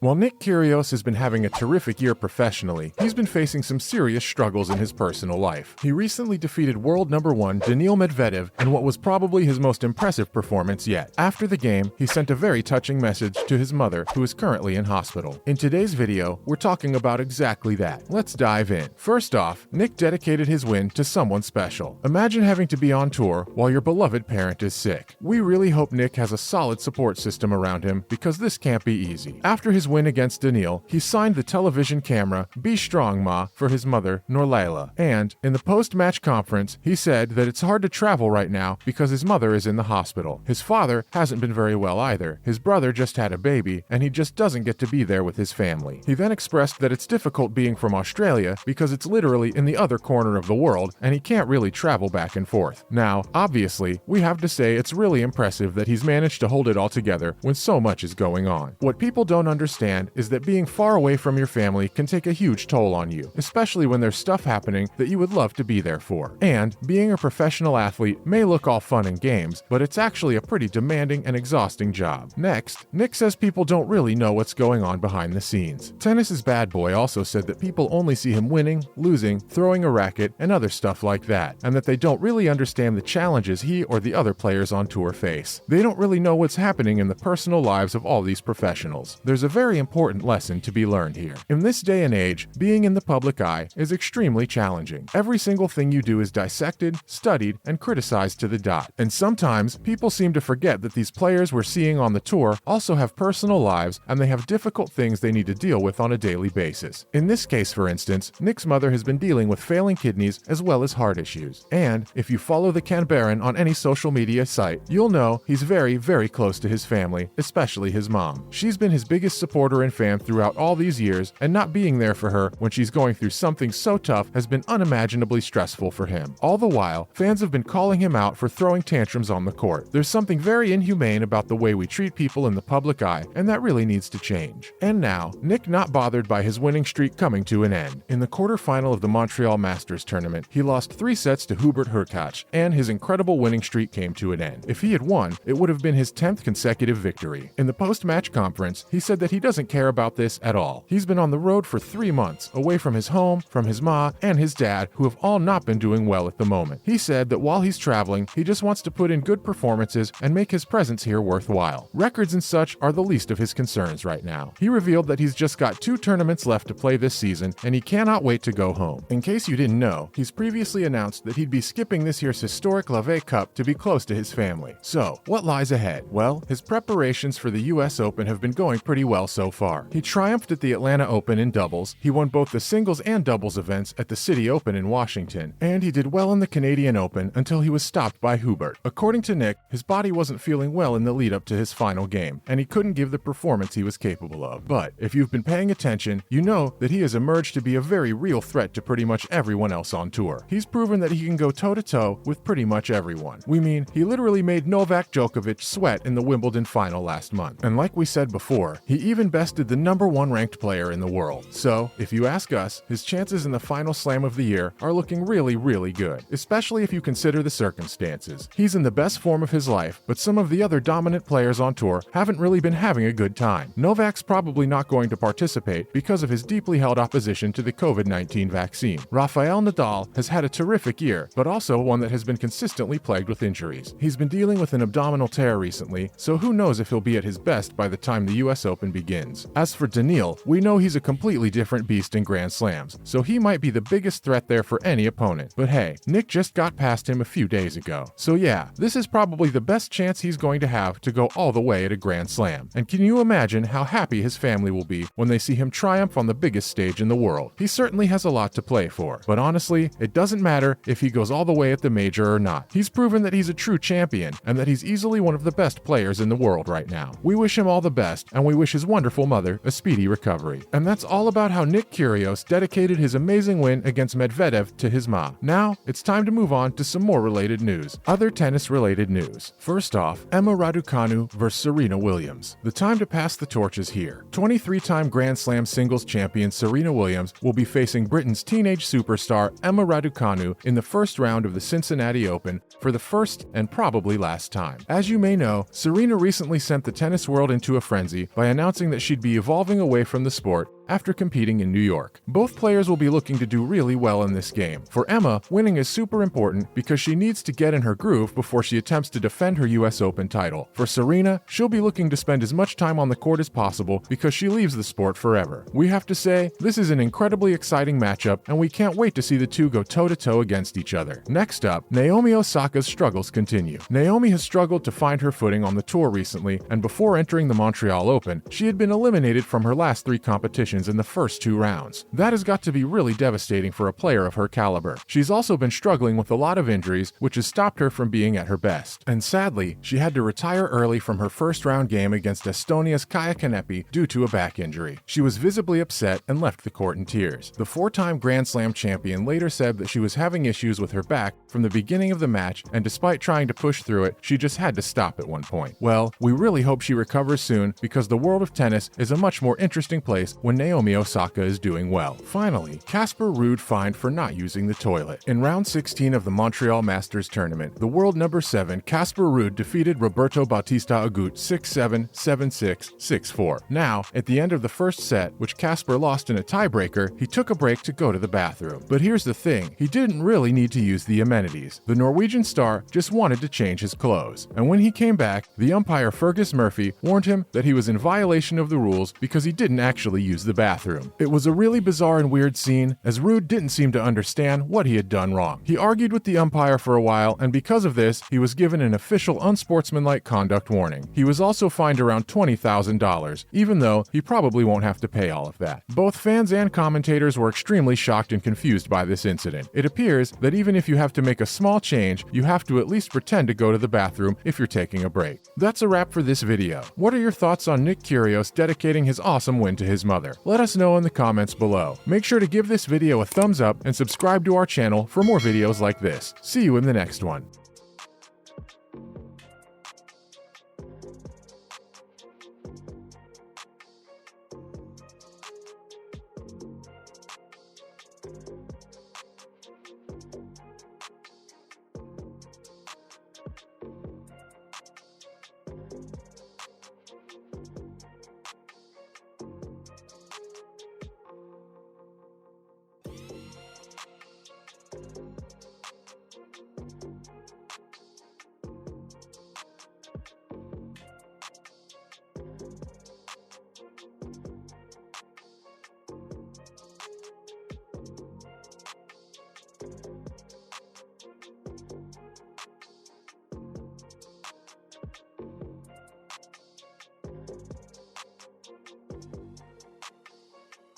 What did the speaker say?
While Nick Kyrgios has been having a terrific year professionally, he's been facing some serious struggles in his personal life. He recently defeated world number 1 Daniil Medvedev in what was probably his most impressive performance yet. After the game, he sent a very touching message to his mother, who is currently in hospital. In today's video, we're talking about exactly that. Let's dive in. First off, Nick dedicated his win to someone special. Imagine having to be on tour while your beloved parent is sick. We really hope Nick has a solid support system around him, because this can't be easy. After his win against Daniil, he signed the television camera "Be Strong, Ma" for his mother, Norlayla. And, in the post-match conference, he said that it's hard to travel right now because his mother is in the hospital. His father hasn't been very well either. His brother just had a baby, and he just doesn't get to be there with his family. He then expressed that it's difficult being from Australia because it's literally in the other corner of the world, and he can't really travel back and forth. Now, obviously, we have to say it's really impressive that he's managed to hold it all together when so much is going on. What people don't understand is that being far away from your family can take a huge toll on you, especially when there's stuff happening that you would love to be there for. And being a professional athlete may look all fun and games, but it's actually a pretty demanding and exhausting job. Next, Nick says people don't really know what's going on behind the scenes. Tennis's bad boy also said that people only see him winning, losing, throwing a racket, and other stuff like that, and that they don't really understand the challenges he or the other players on tour face. They don't really know what's happening in the personal lives of all these professionals. There's a very important lesson to be learned here. In this day and age, being in the public eye is extremely challenging. Every single thing you do is dissected, studied, and criticized to the dot. And sometimes, people seem to forget that these players we're seeing on the tour also have personal lives, and they have difficult things they need to deal with on a daily basis. In this case, for instance, Nick's mother has been dealing with failing kidneys as well as heart issues. And if you follow the Can Baron on any social media site, you'll know he's very, very close to his family, especially his mom. She's been his biggest supporter and fan throughout all these years, and not being there for her when she's going through something so tough has been unimaginably stressful for him. All the while, fans have been calling him out for throwing tantrums on the court. There's something very inhumane about the way we treat people in the public eye, and that really needs to change. And now, Nick not bothered by his winning streak coming to an end. In the quarterfinal of the Montreal Masters tournament, he lost 3 sets to Hubert Hurkacz, and his incredible winning streak came to an end. If he had won, it would have been his 10th consecutive victory. In the post-match conference, he said that he doesn't care about this at all. He's been on the road for 3 months, away from his home, from his ma, and his dad, who have all not been doing well at the moment. He said that while he's traveling, he just wants to put in good performances and make his presence here worthwhile. Records and such are the least of his concerns right now. He revealed that he's just got 2 tournaments left to play this season, and he cannot wait to go home. In case you didn't know, he's previously announced that he'd be skipping this year's historic Lave Cup to be close to his family. So, what lies ahead? Well, his preparations for the US Open have been going pretty well so far. He triumphed at the Atlanta Open in doubles, he won both the singles and doubles events at the Citi Open in Washington, and he did well in the Canadian Open until he was stopped by Hubert. According to Nick, his body wasn't feeling well in the lead-up to his final game, and he couldn't give the performance he was capable of. But if you've been paying attention, you know that he has emerged to be a very real threat to pretty much everyone else on tour. He's proven that he can go toe-to-toe with pretty much everyone. We mean, he literally made Novak Djokovic sweat in the Wimbledon final last month. And like we said before, he even bested the number 1 ranked player in the world. So, if you ask us, his chances in the final slam of the year are looking really, really good, especially if you consider the circumstances. He's in the best form of his life, but some of the other dominant players on tour haven't really been having a good time. Novak's probably not going to participate because of his deeply held opposition to the COVID-19 vaccine. Rafael Nadal has had a terrific year, but also one that has been consistently plagued with injuries. He's been dealing with an abdominal tear recently, so who knows if he'll be at his best by the time the US Open begins. As for Daniil, we know he's a completely different beast in Grand Slams, so he might be the biggest threat there for any opponent. But hey, Nick just got past him a few days ago. So yeah, this is probably the best chance he's going to have to go all the way at a Grand Slam. And can you imagine how happy his family will be when they see him triumph on the biggest stage in the world? He certainly has a lot to play for, but honestly, it doesn't matter if he goes all the way at the major or not. He's proven that he's a true champion, and that he's easily one of the best players in the world right now. We wish him all the best, and we wish his wonderful mother a speedy recovery. And that's all about how Nick Kyrgios dedicated his amazing win against Medvedev to his ma. Now, it's time to move on to some more related news. Other tennis-related news. First off, Emma Raducanu vs Serena Williams. The time to pass the torch is here. 23-time Grand Slam singles champion Serena Williams will be facing Britain's teenage superstar Emma Raducanu in the first round of the Cincinnati Open for the first and probably last time. As you may know, Serena recently sent the tennis world into a frenzy by announcing announcing that she'd be evolving away from the sport after competing in New York. Both players will be looking to do really well in this game. For Emma, winning is super important because she needs to get in her groove before she attempts to defend her US Open title. For Serena, she'll be looking to spend as much time on the court as possible because she leaves the sport forever. We have to say, this is an incredibly exciting matchup, and we can't wait to see the two go toe-to-toe against each other. Next up, Naomi Osaka's struggles continue. Naomi has struggled to find her footing on the tour recently, and before entering the Montreal Open, she had been eliminated from her last 3 competitions in the first 2 rounds. That has got to be really devastating for a player of her caliber. She's also been struggling with a lot of injuries, which has stopped her from being at her best. And sadly, she had to retire early from her first round game against Estonia's Kaia Kanepi due to a back injury. She was visibly upset and left the court in tears. The 4-time Grand Slam champion later said that she was having issues with her back from the beginning of the match, and despite trying to push through it, she just had to stop at one point. Well, we really hope she recovers soon, because the world of tennis is a much more interesting place when Naomi Osaka is doing well. Finally, Casper Ruud fined for not using the toilet. In round 16 of the Montreal Masters tournament, the world number 7 Casper Ruud defeated Roberto Bautista Agut 6-7, 7-6, 6-4. Now, at the end of the first set, which Casper lost in a tiebreaker, he took a break to go to the bathroom. But here's the thing, he didn't really need to use the amenities. The Norwegian star just wanted to change his clothes. And when he came back, the umpire Fergus Murphy warned him that he was in violation of the rules because he didn't actually use the bathroom. It was a really bizarre and weird scene, as Ruud didn't seem to understand what he had done wrong. He argued with the umpire for a while, and because of this, he was given an official unsportsmanlike conduct warning. He was also fined around $20,000, even though he probably won't have to pay all of that. Both fans and commentators were extremely shocked and confused by this incident. It appears that even if you have to make a small change, you have to at least pretend to go to the bathroom if you're taking a break. That's a wrap for this video. What are your thoughts on Nick Kyrgios dedicating his awesome win to his mother? Let us know in the comments below. Make sure to give this video a thumbs up and subscribe to our channel for more videos like this. See you in the next one.